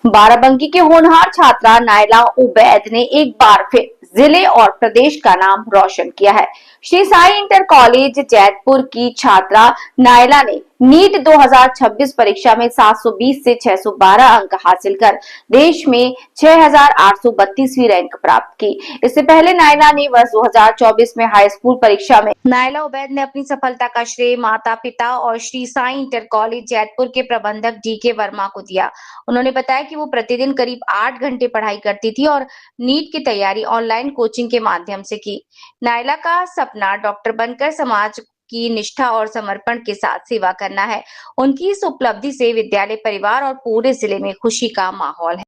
बाराबंकी के होनहार छात्रा नायला उबैद ने एक बार फिर जिले और प्रदेश का नाम रोशन किया है। श्री साई इंटर कॉलेज जैतपुर की छात्रा नायला ने नीट 2026 परीक्षा में 720 से 612 अंक हासिल कर देश में 6832वीं रैंक प्राप्त की। इससे पहले नायला ने वर्ष 2024 में हाई स्कूल परीक्षा में नायला उबैद ने अपनी सफलता का श्रेय माता पिता और श्री साई इंटर कॉलेज जैतपुर के प्रबंधक DK वर्मा को दिया। उन्होंने बताया कि वो प्रतिदिन करीब 8 घंटे पढ़ाई करती थी और नीट की तैयारी ऑनलाइन कोचिंग के माध्यम से की। नायला का सपना डॉक्टर बनकर समाज की निष्ठा और समर्पण के साथ सेवा करना है। उनकी इस उपलब्धि से विद्यालय परिवार और पूरे जिले में खुशी का माहौल है।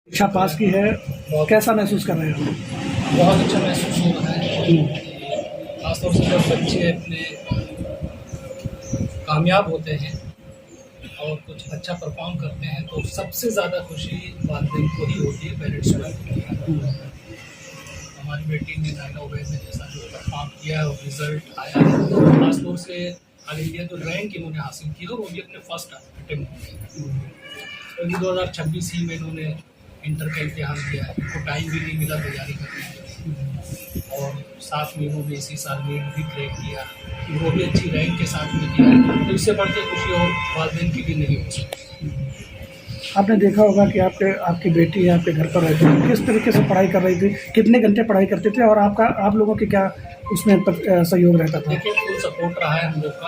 परीक्षा पास की है, कैसा महसूस कर रहे हो? बहुत अच्छा महसूस हो रहा है। खासतौर से जब बच्चे अपने कामयाब होते हैं और कुछ अच्छा परफॉर्म करते हैं तो सबसे ज़्यादा खुशी वालिदैन को ही होती है, पेरेंट्स को। हमारी बेटी ने नायला उबैद ने जैसा जो परफॉर्म किया और रिजल्ट आया है, खासतौर से ऑल इंडिया जो रैंक इन्होंने हासिल की और वो भी अपने फर्स्ट अटेम्प्ट में। 2026 ही में इन्होंने इंटर का इम्तिहान दिया है, उनको टाइम भी नहीं मिला तैयारी करने के और 7 महीनों में इसी साल नीट भी क्रैक किया, वो भी अच्छी रैंक के साथ में किया। तो इससे बढ़ के खुशी और वालिदैन की भी नहीं हो सकती। आपने देखा होगा कि आपकी बेटी आपके घर पर रहती है, किस तरीके से पढ़ाई कर रही थी, कितने घंटे पढ़ाई करते थे और आप लोगों के क्या उसमें सहयोग रहता था? देखिए, फुल सपोर्ट रहा है हम लोग का,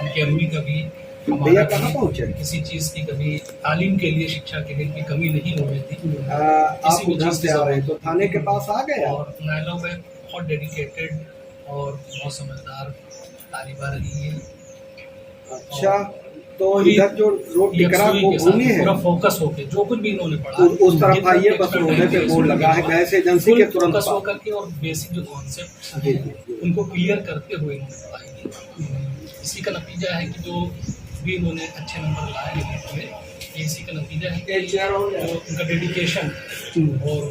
उनकी अम्मी का भी। भैया कहाँ पहुँचे? किसी चीज़ की कभी तालीम के लिए, शिक्षा के लिए कमी नहीं हो रही थी। आप उधर से आ रहे तो थाने के पास आ गए? और नायला उबैद बहुत डेडिकेटेड और बहुत समझदार तालिबा रही है। अच्छा, तो इधर जो रोड टिकरा वो भूमि है, पूरा फोकस होके जो कुछ भी इन्होंने पढ़ा उस तरफ आइए, बस रोड पे बोर्ड लगा है गैस एजेंसी के तुरंत फोकस होकर के और बेसिक जो कॉन्सेप्ट उनको क्लियर करते हुए इन्होंने पढ़ाई की। इसी का नतीजा है कि जो भी इन्होंने अच्छे नंबर लाए नीट में, इसी का नतीजा है कि जो उनका डेडिकेशन और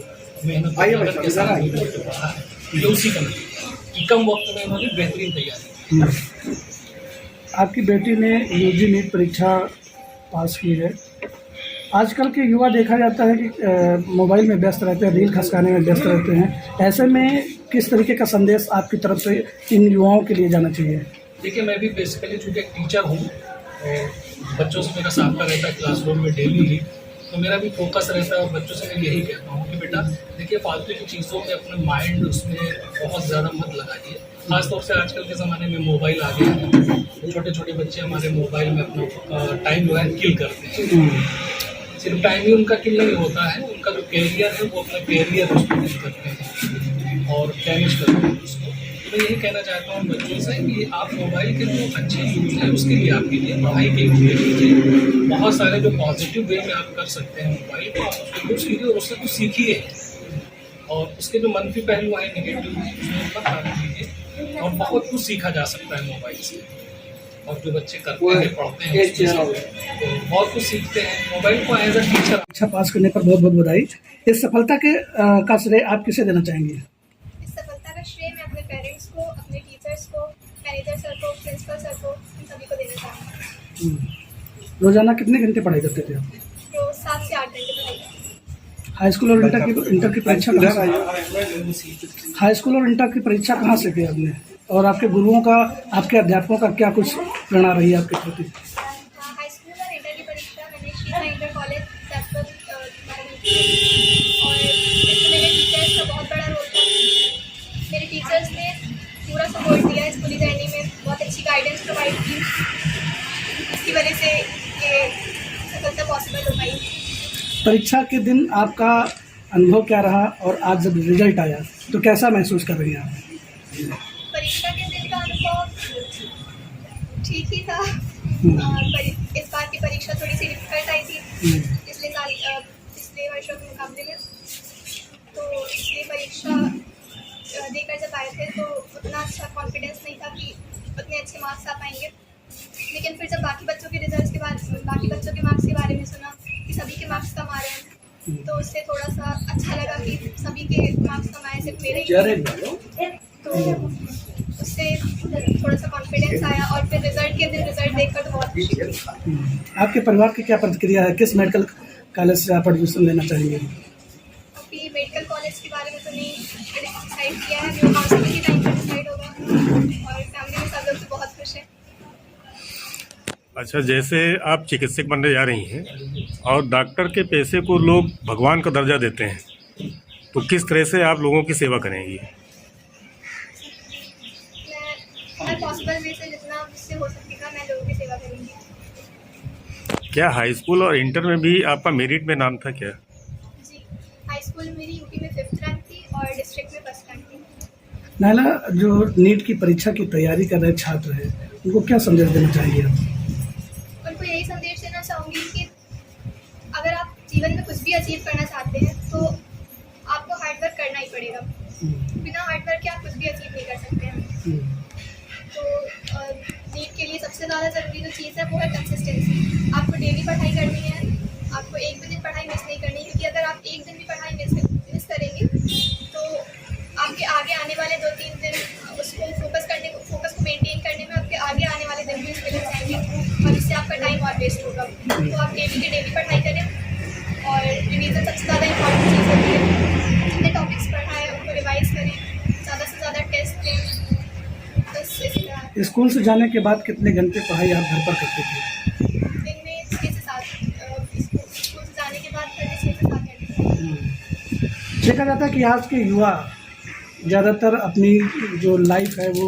मेहनत के साथ पढ़ा है, ये उसी का नतीजा है कि कम वक्त में इन्होंने बेहतरीन तैयारी की। आपकी बेटी ने UG नीट परीक्षा पास की है। आजकल के युवा देखा जाता है कि मोबाइल में व्यस्त रहते हैं, रील खसकाने में व्यस्त रहते हैं। ऐसे में किस तरीके का संदेश आपकी तरफ से इन युवाओं के लिए जाना चाहिए? देखिए, मैं भी बेसिकली चूँकि एक टीचर हूँ और बच्चों से मेरा सामना रहता है क्लासरूम में डेली, तो मेरा भी फोकस रहता है और बच्चों से मैं यही कहता हूँ कि बेटा देखिए, फालतू की चीज़ों में अपना माइंड उसमें बहुत ज़्यादा मत लगाइए। खासतौर से आजकल के ज़माने में मोबाइल आ गया है, छोटे छोटे बच्चे हमारे मोबाइल में अपना टाइम जो है किल करते हैं। सिर्फ टाइम ही उनका किल नहीं होता है, उनका जो कैरियर है वो अपना कैरियर उसको किल करते हैं और डैमेज करते हैं उसको। तो मैं यही कहना चाहता हूँ बच्चों से कि आप मोबाइल के जो अच्छे यूज़ हैं उसके लिए आप कीजिए, पढ़ाई के लिए कीजिए। बहुत सारे जो पॉजिटिव वे में आप कर सकते हैं मोबाइल को, आप उसको यूज़ कीजिए और उससे कुछ सीखिए और उसके जो मंफी पहलू हैं, नेगेटिव हैं, उसमें पर ध्यान दीजिए और बहुत कुछ सीखा जा सकता है मोबाइल से। और जो बच्चे करते हैं, पढ़ते हैं, तो बहुत कुछ सीखते हैं मोबाइल को एज अ टीचर। अच्छा पास करने पर बहुत बहुत बधाई। इस सफलता का श्रेय आप किसे देना चाहेंगे? इस सफलता का श्रेय मैं अपने पेरेंट्स को, अपने टीचर्स को, मैनेजर सर को, प्रिंसिपल सर को, इन सभी को देना चाहूँगी। रोजाना कितने घंटे पढ़ाई करते थे आप? रोज 7 से 8 घंटे पढ़ाई करती। हाई स्कूल और इंटर की परीक्षा हाई स्कूल और इंटर की परीक्षा कहाँ से की आपने? और आपके गुरुओं का, आपके अध्यापकों का क्या कुछ प्रेरणा रही है आपके प्रति? हाई स्कूल और इंटर की परीक्षा मैंने श्री साई इंटर कॉलेज जैतपुर और इसमें मेरे टीचर्स का बहुत बड़ा रोल था। मेरे टीचर्स ने पूरा सपोर्ट दिया स्कूली जर्नी में, बहुत अच्छी गाइडेंस प्रोवाइड की, इसकी वजह से ये सफलता पॉसिबल हो पाई। परीक्षा के दिन आपका अनुभव क्या रहा और आज जब रिजल्ट आया तो कैसा महसूस कर रही हैं आप? परीक्षा के दिन का अनुभव ठीक ही था। इस बार की परीक्षा थोड़ी सी डिफिकल्ट आई थी पिछले वर्षों के मुकाबले में, तो इसलिए परीक्षा देकर जब आए थे तो उतना अच्छा कॉन्फिडेंस नहीं था कि उतने अच्छे मार्क्स आ पाएंगे। लेकिन फिर जब बाकी बच्चों के रिजल्ट्स के बाद बाकी बच्चों के मार्क्स के बारे में सुना कि सभी के मार्क्स कम आ रहे हैं, तो उससे थोड़ा सा अच्छा लगा कि सभी के मार्क्स कम आए, सिर्फ मेरे ही। तो उससे थोड़ा सा कॉन्फिडेंस आया और फिर रिजल्ट के दिन रिजल्ट देखकर तो बहुत खुशी हुई। आपके परिवार की क्या प्रतिक्रिया है, किस मेडिकल कॉलेज से आप एडमिशन लेना चाहेंगे? अभी मेडिकल कॉलेज के बारे में तो नहीं डिसाइड किया है, जो काउंसलिंग के टाइम पर डिसाइड होगा। और फैमिली में सब लोग तो बहुत खुश हैं। अच्छा, जैसे आप चिकित्सक बनने जा रही हैं और डॉक्टर के पैसे को लोग भगवान का दर्जा देते हैं, तो किस तरह से आप लोगों की सेवा करेंगी? मैं हर पॉसिबल वे से जितना मुझसे हो सकेगा मैं लोगों की सेवा करूँगी। क्या हाई स्कूल और इंटर में भी आपका मेरिट में नाम था क्या? जी, हाई स्कूल में मेरी यूपी में 5th रैंक थी और डिस्ट्रिक्ट में 1st रैंक थी। नायला, जो नीट की परीक्षा की तैयारी कर रहे छात्र हैं, उनको क्या संदेश देना चाहेंगे आप? उनको यही संदेश देना चाहूँगी कि अगर आप जीवन में कुछ भी अचीव करना चाहते हैं तो आपको हार्डवर्क करना ही पड़ेगा। बिना हार्डवर्क के आप कुछ भी अचीव नहीं कर सकते हैं। तो नीट के लिए सबसे ज़्यादा ज़रूरी जो चीज़ है वो है कंसिस्टेंसी। आपको डेली पढ़ाई करनी है, आपको एक भी दिन पढ़ाई मिस नहीं करनी, क्योंकि अगर आप एक दिन भी पढ़ाई मिस करेंगे तो आपके आगे आने वाले 2-3 दिन उसको फोकस को मेंटेन करने में आपके आगे आने वाले दिन भी उसमें लग जाएंगे और इससे आपका टाइम और वेस्ट होगा। तो आप डेली की डेली पढ़ाई करें और रिवीजन सबसे ज़्यादा इंपॉर्टेंट चीज़ होती है। जितने टॉपिक्स पढ़ा है उनको रिवाइज करें, ज़्यादा से ज़्यादा टेस्ट दें। बस इस तरह स्कूल से जाने के बाद कितने घंटे पढ़ाई आप घर पर करते थे? दिन में 6 से 7 स्कूल से जाने के बाद करके 6 से 7 घंटे। देखा जाता है कि आज के युवा ज़्यादातर अपनी जो लाइफ है वो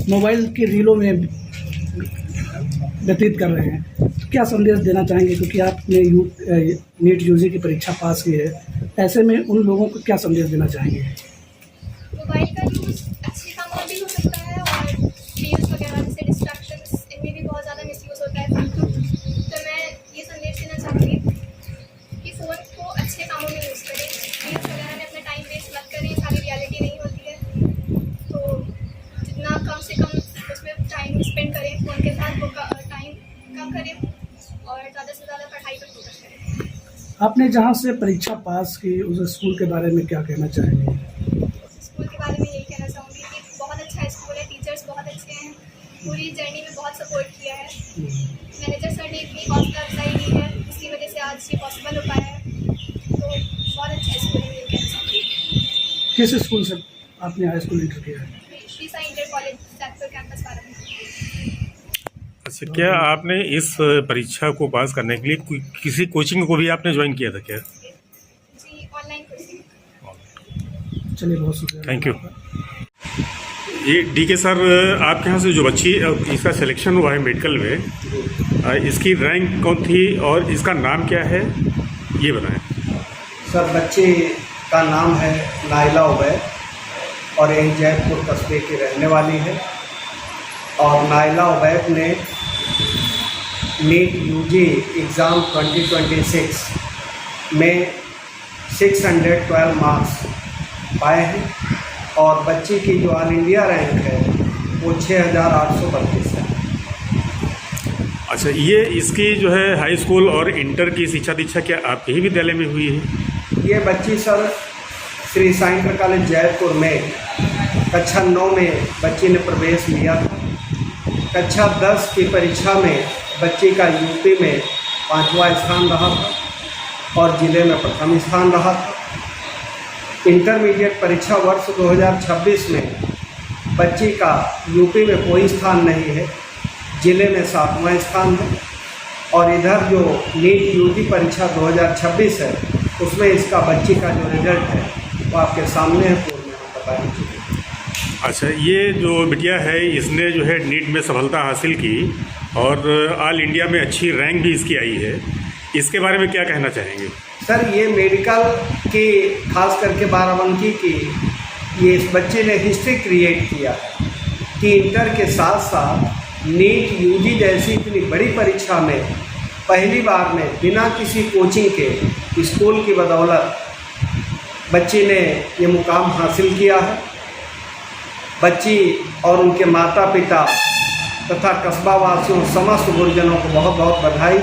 मोबाइल के रीलों में व्यतीत कर रहे हैं, तो क्या संदेश देना चाहेंगे? क्योंकि आपने नीट यूजी की परीक्षा पास की है, ऐसे में उन लोगों को क्या संदेश देना चाहेंगे? मोबाइल का यूज़ अच्छे कामों में भी हो सकता है और रील्स वगैरह जैसे डिस्ट्रैक्शंस इनमें भी बहुत ज़्यादा मिसयूज़ होता है। तो मैं ये संदेश देना चाहूँगी कि फ़ोन को अच्छे कामों में यूज़ करें, रील्स वगैरह में अपना टाइम वेस्ट मत करें, सारी रियलिटी नहीं होती है। तो जितना कम से कम उसमें टाइम स्पेंड करें फ़ोन के साथ, वो टाइम कम करें और ज़्यादा से ज़्यादा पढ़ाई पर फोकस करें। आपने जहाँ से परीक्षा पास की उस स्कूल के बारे में क्या कहना चाहेंगे? स्कूल के बारे में यही कहना चाहूँगी कि बहुत अच्छा स्कूल है, टीचर्स बहुत अच्छे हैं, पूरी जर्नी में बहुत सपोर्ट किया है। मैनेजर सर ने इतनी हौसला अफजाई की है, इसकी वजह से आज ये पॉसिबल हो पाया है। तो बहुत अच्छा स्कूल है, ये कहना चाहूँगी। किस स्कूल से आपने हाई स्कूल इंटर किया है? Shri Sai inter college Saidpur campus Varanasi. अच्छा, क्या आपने इस परीक्षा को पास करने के लिए किसी कोचिंग को भी आपने ज्वाइन किया था क्या? जी, ऑनलाइन कोचिंग। चलिए, बहुत शुक्रिया। Thank you. ये डीके सर, आपके यहाँ से जो बच्ची इसका सिलेक्शन हुआ है मेडिकल में, इसकी रैंक कौन थी और इसका नाम क्या है, ये बताएं। सर, बच्चे का नाम है नायला उबैद और यही जयपुर कस्बे की रहने वाली है। और नायला उबैद ने नीट यूजी एग्ज़ाम 2026 में 612 मार्क्स पाए हैं और बच्ची की जो ऑल इंडिया रैंक है वो 6832 है। अच्छा, ये इसकी जो है हाई स्कूल और इंटर की शिक्षा दीक्षा क्या आपके ही विद्यालय में हुई है? ये बच्ची sir Shri Sai inter college Jaipur में कक्षा 9 में बच्ची ने प्रवेश लिया था। कक्षा 10 की परीक्षा में बच्ची का यूपी में 5वां स्थान रहा था और ज़िले में प्रथम स्थान रहा था। इंटरमीडिएट परीक्षा वर्ष 2026 में बच्ची का यूपी में कोई स्थान नहीं है, ज़िले में 7वां स्थान है। और इधर जो नीट यूजी परीक्षा 2026 है उसमें इसका बच्ची का जो रिजल्ट है वो आपके सामने है, पूर्ण में हम बता दीजिए। अच्छा, ये जो बिटिया है इसने जो है नीट में सफलता हासिल की और ऑल इंडिया में अच्छी रैंक भी इसकी आई है, इसके बारे में क्या कहना चाहेंगे? सर, ये मेडिकल की खास करके 12 की ये इस बच्चे ने हिस्ट्री क्रिएट किया है कि इंटर के साथ साथ नीट यूजी जैसी इतनी बड़ी परीक्षा में पहली बार में बिना किसी कोचिंग के स्कूल की बदौलत बच्ची ने ये मुकाम हासिल किया है। बच्ची और उनके माता पिता तथा कस्बा वासियों समस्त गुरुजनों को बहुत बहुत बधाई।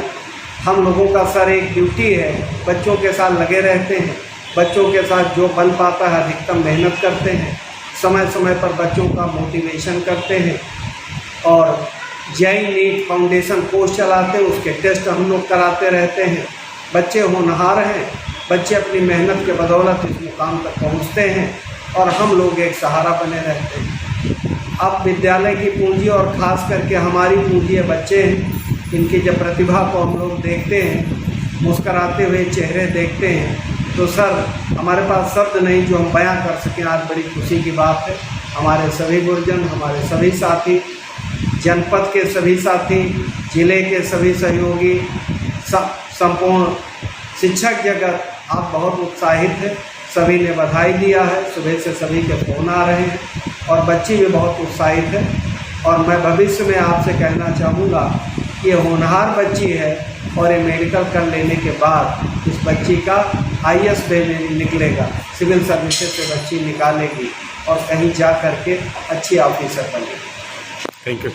हम लोगों का सर एक ड्यूटी है, बच्चों के साथ लगे रहते हैं, बच्चों के साथ जो बन पाता है अधिकतम मेहनत करते हैं। समय समय पर बच्चों का मोटिवेशन करते हैं और जय नीट फाउंडेशन कोर्स चलाते हैं, उसके टेस्ट हम लोग कराते रहते हैं। बच्चे होनहार हैं, बच्चे अपनी मेहनत के बदौलत इस मुकाम तक पहुंचते हैं और हम लोग एक सहारा बने रहते हैं। अब विद्यालय की पूंजी और ख़ास करके हमारी पूंजी है बच्चे हैं। इनकी जब प्रतिभा को हम लोग देखते हैं, मुस्कराते हुए चेहरे देखते हैं, तो सर हमारे पास शब्द नहीं जो हम बयां कर सकें। आज बड़ी खुशी की बात है, हमारे सभी गुरुजन, हमारे सभी साथी, जनपद के सभी साथी, जिले के सभी सहयोगी, संपूर्ण शिक्षक जगत आप बहुत उत्साहित है। सभी ने बधाई दिया है, सुबह से सभी के फ़ोन आ रहे हैं और बच्ची भी बहुत उत्साहित है। और मैं भविष्य में आपसे कहना चाहूँगा कि ये होनहार बच्ची है और ये मेडिकल कर लेने के बाद इस बच्ची का IAS पे निकलेगा, सिविल सर्विसेज से बच्ची निकालेगी और कहीं जा करके अच्छी ऑफिसर बनेगी। Thank you.